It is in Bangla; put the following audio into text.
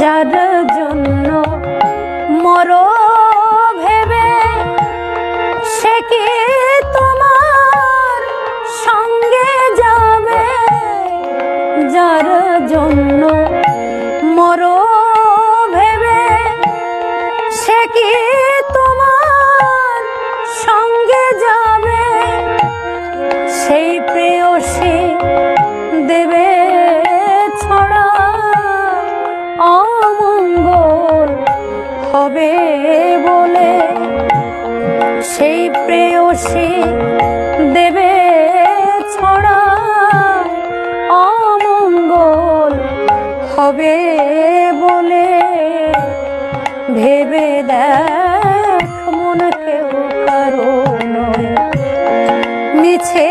যার জন্য মরো ভেবে সে কি তোমার সঙ্গে যাবে? যার জন্য মরো ভেবে সে কি তোমার সঙ্গে যাবে? সেই প্রেয়সী দেবে ছড়া অমঙ্গল হবে বলে। সেই প্রেয়সী দেবে ছড়া অমঙ্গল হবে বলে। ভেবে দেখ মন কেউ কারো নয়, মিছে